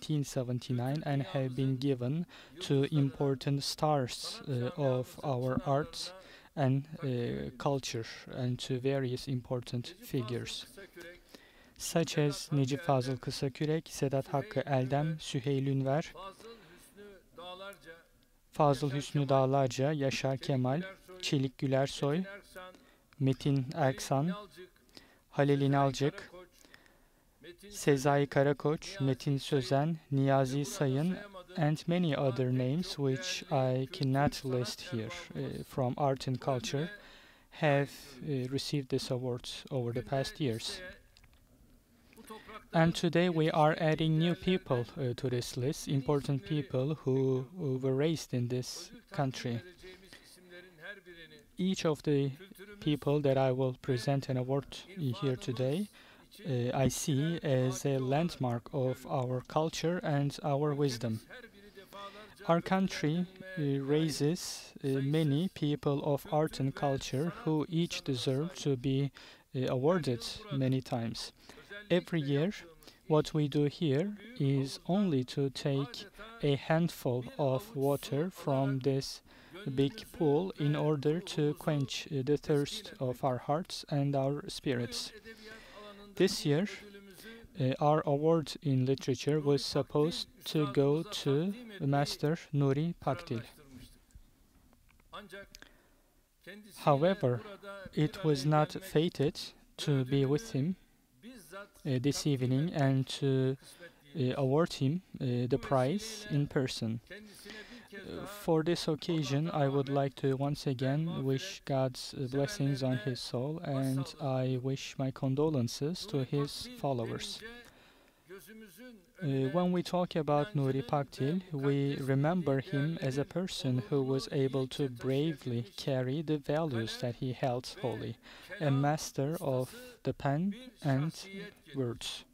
1879 and have been given to important stars of our arts and culture, and to various important figures, such as Necip Fazıl Kısakürek, Sedat Hakkı Eldem, Süheyl Ünver, Fazıl Hüsnü Dağlarca, Yaşar Kemal, Çelik Gülersoy, Metin Erksan, Halil İnalcık, Sezai Karakoç, Metin Sözen, Niyazi Sayın, and many other names which I cannot list here from art and culture have received this award over the past years. And today we are adding new people to this list, important people who were raised in this country. Each of the people that I will present an award here today, I see as a landmark of our culture and our wisdom. Our country raises many people of art and culture who each deserve to be awarded many times. Every year, what we do here is only to take a handful of water from this big pool in order to quench the thirst of our hearts and our spirits. This year, our award in literature was supposed to go to Master Nuri Pakdil. However, it was not fated to be with him this evening and to award him the prize in person. For this occasion, I would like to once again wish God's blessings on his soul, and I wish my condolences to his followers. When we talk about Nuri Pakdil, we remember him as a person who was able to bravely carry the values that he held holy, a master of the pen and words.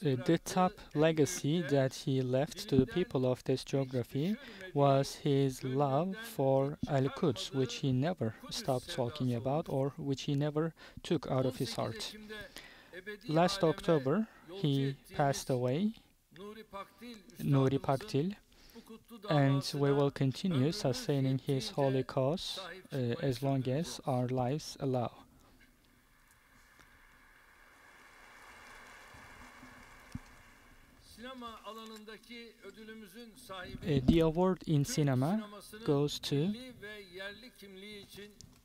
The top legacy that he left to the people of this geography was his love for Al-Quds, which he never stopped talking about or which he never took out of his heart. Last October, he passed away, Nuri Pakdil, and we will continue sustaining his holy cause as long as our lives allow. The award in cinema goes to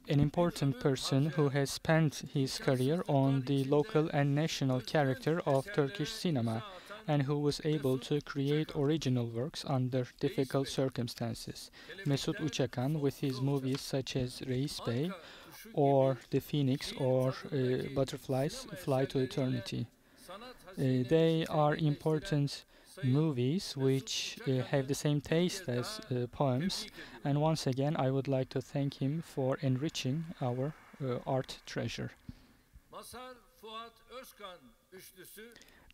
an important person who has spent his career on the local and national character of Turkish cinema, and who was able to create original works under difficult circumstances. Mesut Uçakan, with his movies such as Reis Bey, or The Phoenix, or Butterflies Fly to Eternity. They are important movies which have the same taste as poems, and once again I would like to thank him for enriching our art treasure.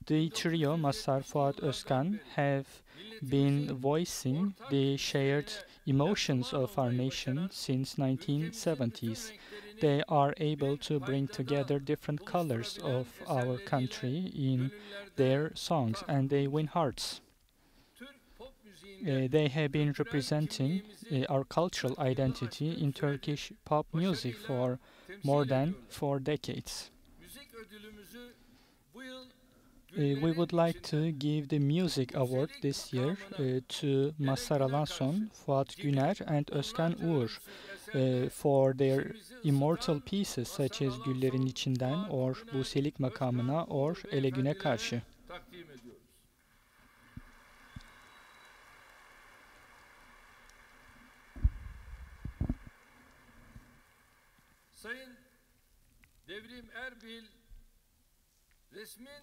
The trio Mazhar Fuat Özkan have been voicing the shared emotions of our nation since 1970s. They are able to bring together different colors of our country in their songs, and they win hearts. They have been representing our cultural identity in Turkish pop music for more than 4 decades. We would like to give the Music Award this year to Mazhar Alanson, Fuat Güner, and Özkan Uğur for their immortal pieces such as Güllerin İçinden, or Buselik Makamına, or Ele Güne Karşı.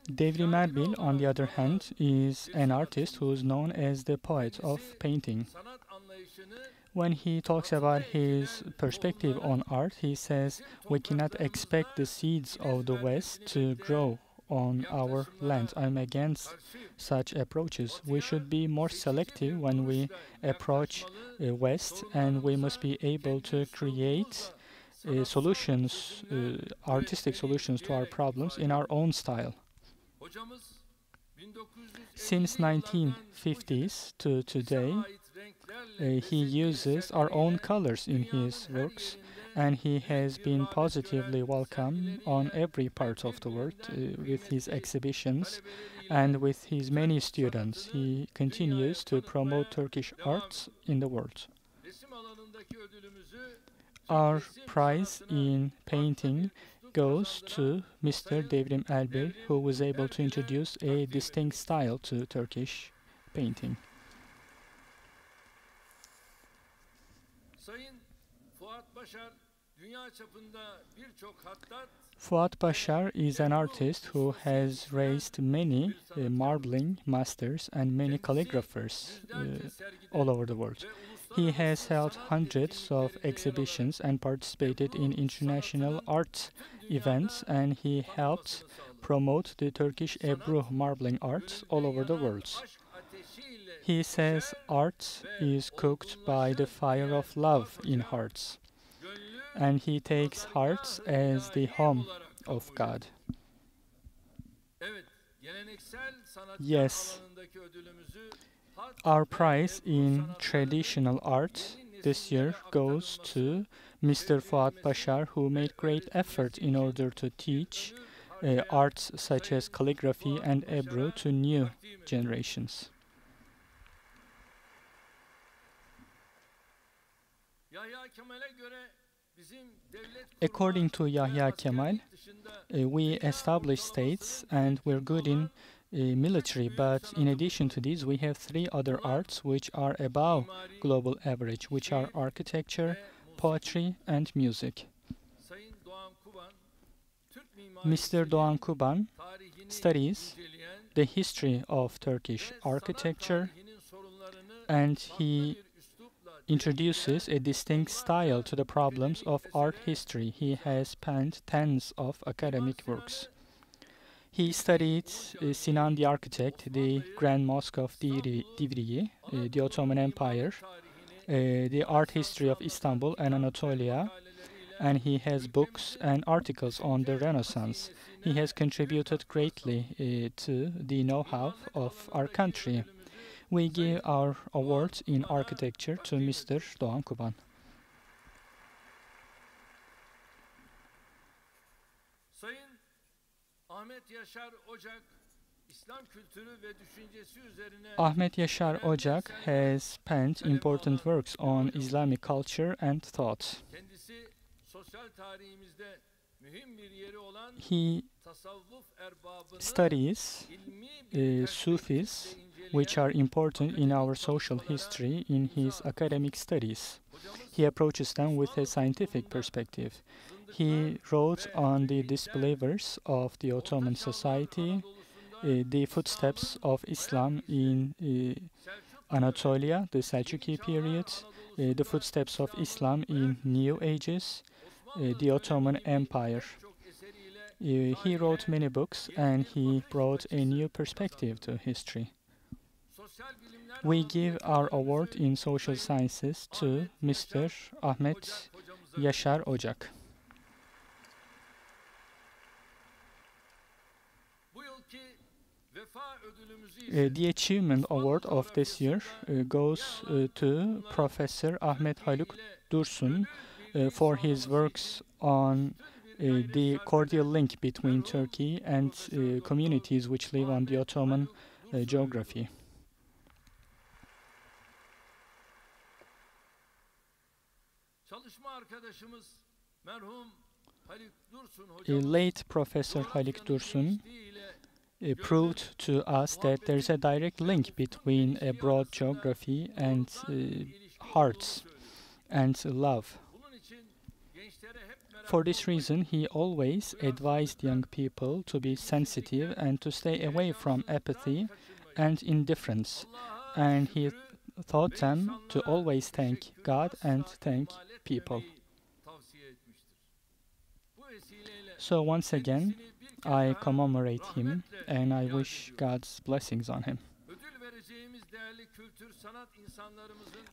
Devrim Erbil, on the other hand, is an artist who is known as the poet of painting. When he talks about his perspective on art, he says, "We cannot expect the seeds of the West to grow on our land." I'm against such approaches. We should be more selective when we approach West, and we must be able to create solutions, artistic solutions to our problems in our own style. Since 1950s to today, he uses our own colors in his works, and he has been positively welcomed on every part of the world with his exhibitions and with his many students. He continues to promote Turkish arts in the world. Our prize in painting goes to Mr. Devrim Elbey, who was able to introduce a distinct style to Turkish painting. Fuat Bashar is an artist who has raised many marbling masters and many calligraphers all over the world. He has held hundreds of exhibitions and participated in international art events, and he helped promote the Turkish Ebru marbling art all over the world. He says art is cooked by the fire of love in hearts, and he takes hearts as the home of God. Yes, our prize in traditional art this year goes to Mr. Fuat Bashar, who made great effort in order to teach arts such as calligraphy and Ebru to new generations. According to Yahya Kemal, we establish states and we're good in military, but in addition to these, we have three other arts which are above global average, which are architecture, poetry, and music. Mr. Doğan Kuban studies the history of Turkish architecture, and he introduces a distinct style to the problems of art history. He has penned tens of academic works. He studied Sinan the Architect, the Grand Mosque of Divriği, the Ottoman Empire, the art history of Istanbul and Anatolia, and he has books and articles on the Renaissance. He has contributed greatly to the know-how of our country. We give our award in architecture to Mr. Doğan Kuban. Ahmet Yaşar Ocak has penned important works on Islamic culture and thought. He studies Sufis, which are important in our social history, in his academic studies. He approaches them with a scientific perspective. He wrote on the disbelievers of the Ottoman society, the footsteps of Islam in Anatolia, the Selçuklu period, the footsteps of Islam in New Ages, the Ottoman Empire. He wrote many books and he brought a new perspective to history. We give our award in social sciences to Mr. Ahmet Yaşar Ocak. The Achievement Award of this year goes to Professor Ahmet Haluk Dursun for his works on the cordial link between Turkey and communities which live on the Ottoman geography. Late Professor Haluk Dursun proved to us that there is a direct link between a broad geography and hearts and love. For this reason, he always advised young people to be sensitive and to stay away from apathy and indifference. And he taught them to always thank God and thank people. So once again, I commemorate him and I wish God's blessings on him.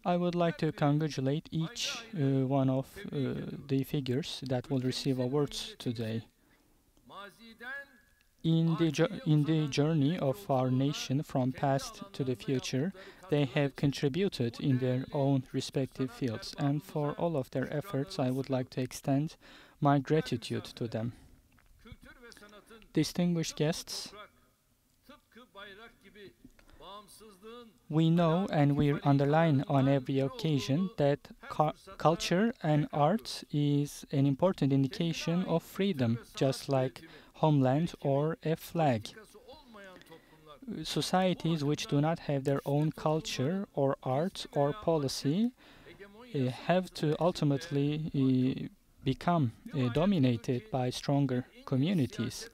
I would like to congratulate each one of the figures that will receive awards today. In the journey of our nation from past to the future, they have contributed in their own respective fields, and for all of their efforts, I would like to extend my gratitude to them. Distinguished guests, we know and we underline on every occasion that culture and art is an important indication of freedom, just like homeland or a flag. Societies which do not have their own culture or art or policy have to ultimately become dominated by stronger communities.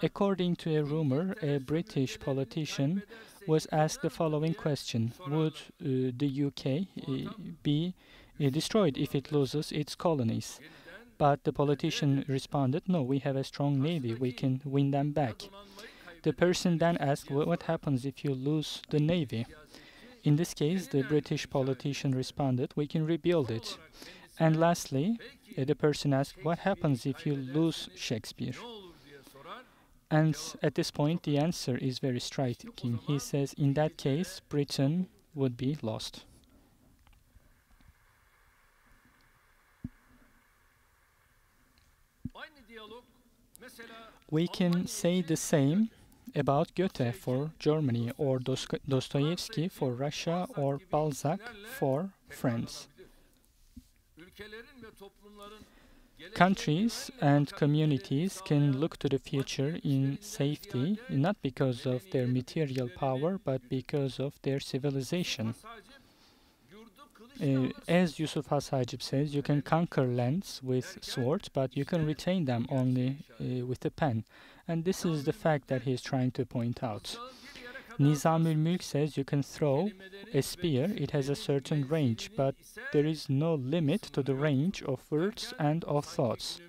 According to a rumor, a British politician was asked the following question: would the UK be destroyed if it loses its colonies? But the politician responded, no, we have a strong navy, we can win them back. The person then asked, what happens if you lose the navy? In this case, the British politician responded, we can rebuild it. And lastly, the person asked, what happens if you lose Shakespeare? And at this point, the answer is very striking. He says, in that case, Britain would be lost. We can say the same about Goethe for Germany, or Dostoevsky for Russia, or Balzac for France. Countries and communities can look to the future in safety, not because of their material power, but because of their civilization. As Yusuf Has Hacip says, you can conquer lands with swords, but you can retain them only with a pen. And this is the fact that he is trying to point out. Nizamül Mülk says you can throw a spear, it has a certain range, but there is no limit to the range of words and of thoughts.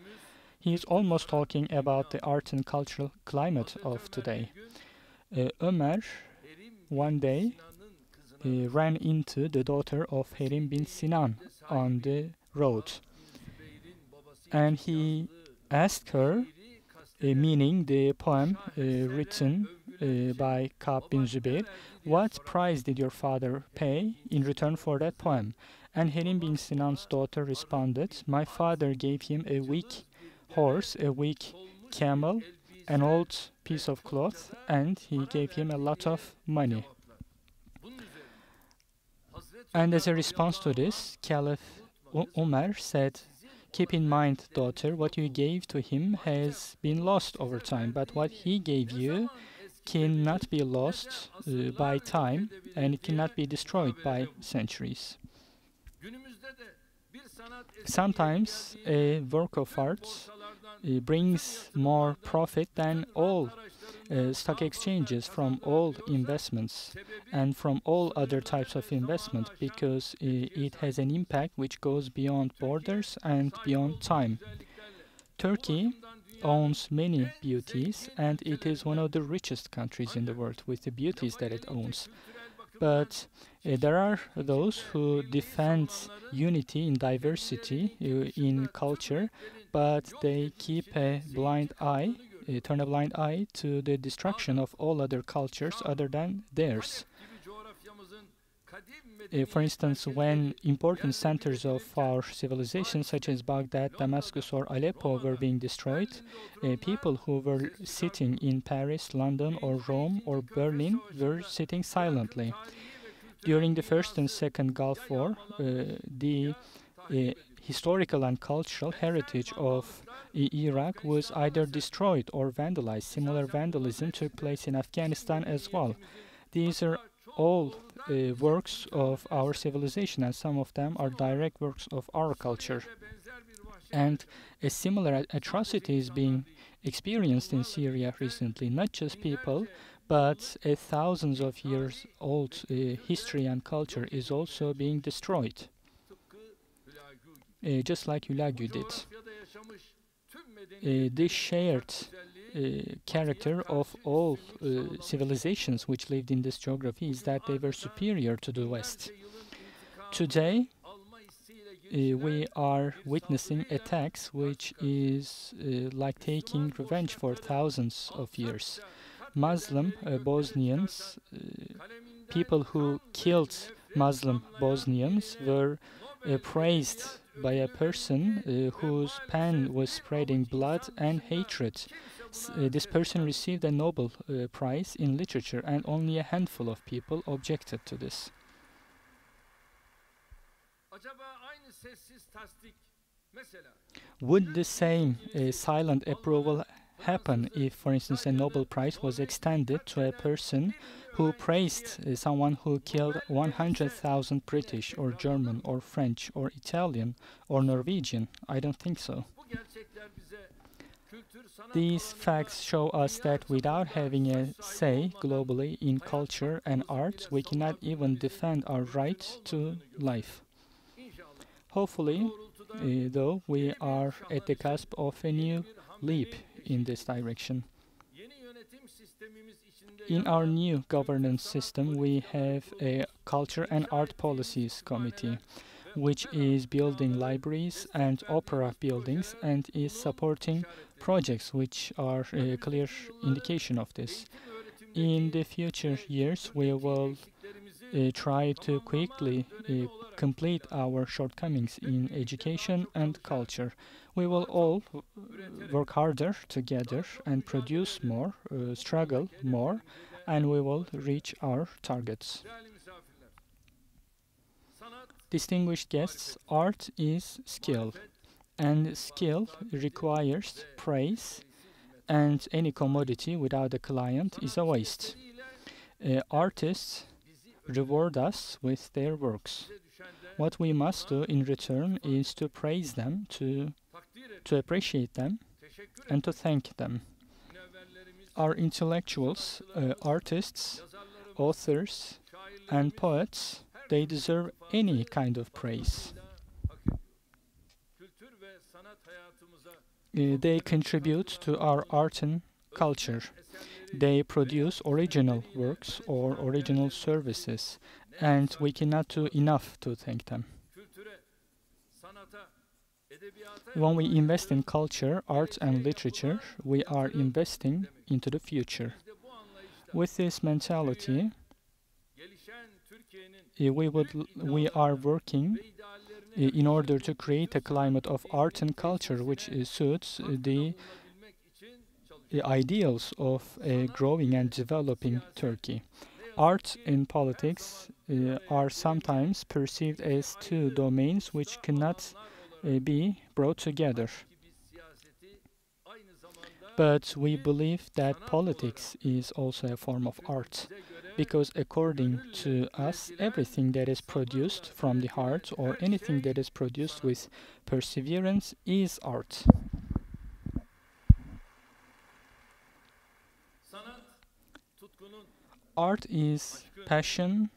He is almost talking about the art and cultural climate of today. Ömer, one day, ran into the daughter of Herim bin Sinan on the road. And he asked her, meaning the poem written by Ka'b bin Zübeyir, what price did your father pay in return for that poem? And Herim bin Sinan's daughter responded, my father gave him a weak horse, a weak camel, an old piece of cloth, and he gave him a lot of money. And as a response to this, Caliph Umar said, keep in mind, daughter, what you gave to him has been lost over time, but what he gave you cannot be lost by time, and it cannot be destroyed by centuries. Sometimes a work of art brings more profit than all stock exchanges from all investments and from all other types of investment, because it has an impact which goes beyond borders and beyond time. Turkey owns many beauties, and it is one of the richest countries in the world with the beauties that it owns. But there are those who defend unity in diversity in culture, but they keep a blind eye, turn a blind eye to the destruction of all other cultures other than theirs. For instance, when important centers of our civilization, such as Baghdad, Damascus, or Aleppo, were being destroyed, people who were sitting in Paris, London, or Rome, or Berlin were sitting silently. During the First and Second Gulf War, the historical and cultural heritage of Iraq was either destroyed or vandalized. Similar vandalism took place in Afghanistan as well. These are all works of our civilization, and some of them are direct works of our culture. And a similar atrocity is being experienced in Syria recently. Not just people, but thousands of years old history and culture is also being destroyed. Just like Hülagü did. This shared character of all civilizations which lived in this geography is that they were superior to the West. Today, we are witnessing attacks which is like taking revenge for thousands of years. Muslim Bosnians, people who killed Muslim Bosnians were praised by a person whose pen was spreading blood and hatred. This person received a Nobel Prize in literature, and only a handful of people objected to this. Would the same silent approval happen if, for instance, a Nobel Prize was extended to a person who praised someone who killed 100,000 British or German or French or Italian or Norwegian? I don't think so. These facts show us that without having a say globally in culture and art, we cannot even defend our right to life. Hopefully, though, we are at the cusp of a new leap in this direction. In our new governance system, we have a Culture and Art Policies Committee, which is building libraries and opera buildings and is supporting projects which are a clear indication of this. In the future years, we will try to quickly complete our shortcomings in education and culture. We will all work harder together and produce more, struggle more, and we will reach our targets. Distinguished guests, art is skill, and skill requires praise, and any commodity without a client is a waste. Artists reward us with their works. What we must do in return is to praise them, to appreciate them, and to thank them. Our intellectuals, artists, authors, and poets, they deserve any kind of praise. They contribute to our art and culture. They produce original works or original services, and we cannot do enough to thank them. When we invest in culture, art, and literature, we are investing into the future. With this mentality, we are working in order to create a climate of art and culture which suits the ideals of a growing and developing Turkey. Art and politics are sometimes perceived as two domains which cannot be brought together. But we believe that politics is also a form of art, because according to us, everything that is produced from the heart or anything that is produced with perseverance is art. Art is passion,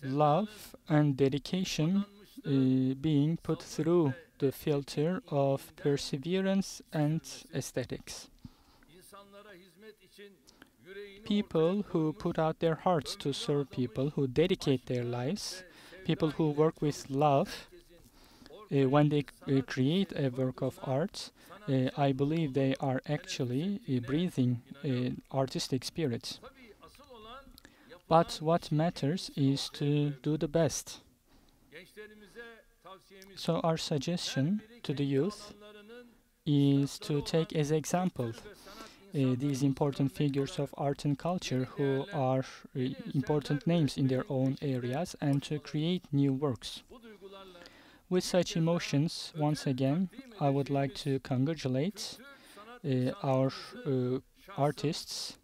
love, and dedication being put through the filter of perseverance and aesthetics. People who put out their hearts to serve people, who dedicate their lives, people who work with love, when they create a work of art, I believe they are actually breathing artistic spirit. But what matters is to do the best. So our suggestion to the youth is to take as example these important figures of art and culture who are important names in their own areas, and to create new works. With such emotions, once again, I would like to congratulate our artists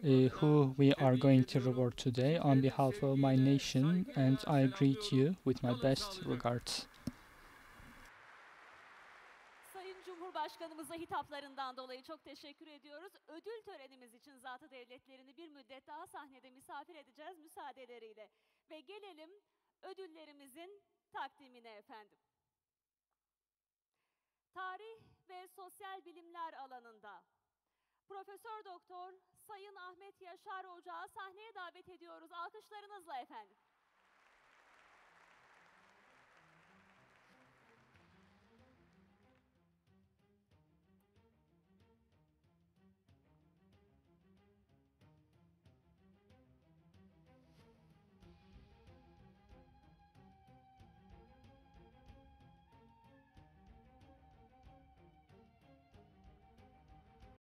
who we are going to reward today on behalf of my nation, and I greet you with my best regards. Sayın Cumhurbaşkanımıza hitaplarından dolayı çok teşekkür ediyoruz. Ödül törenimiz için zatı devletlerini bir müddet daha sahnede misafir edeceğiz müsaadeleriyle. Ve gelelim ödüllerimizin takdimine efendim. Tarih ve sosyal bilimler alanında Profesör Doktor Sayın Ahmet Yaşar Ocağı sahneye davet ediyoruz. Alkışlarınızla efendim.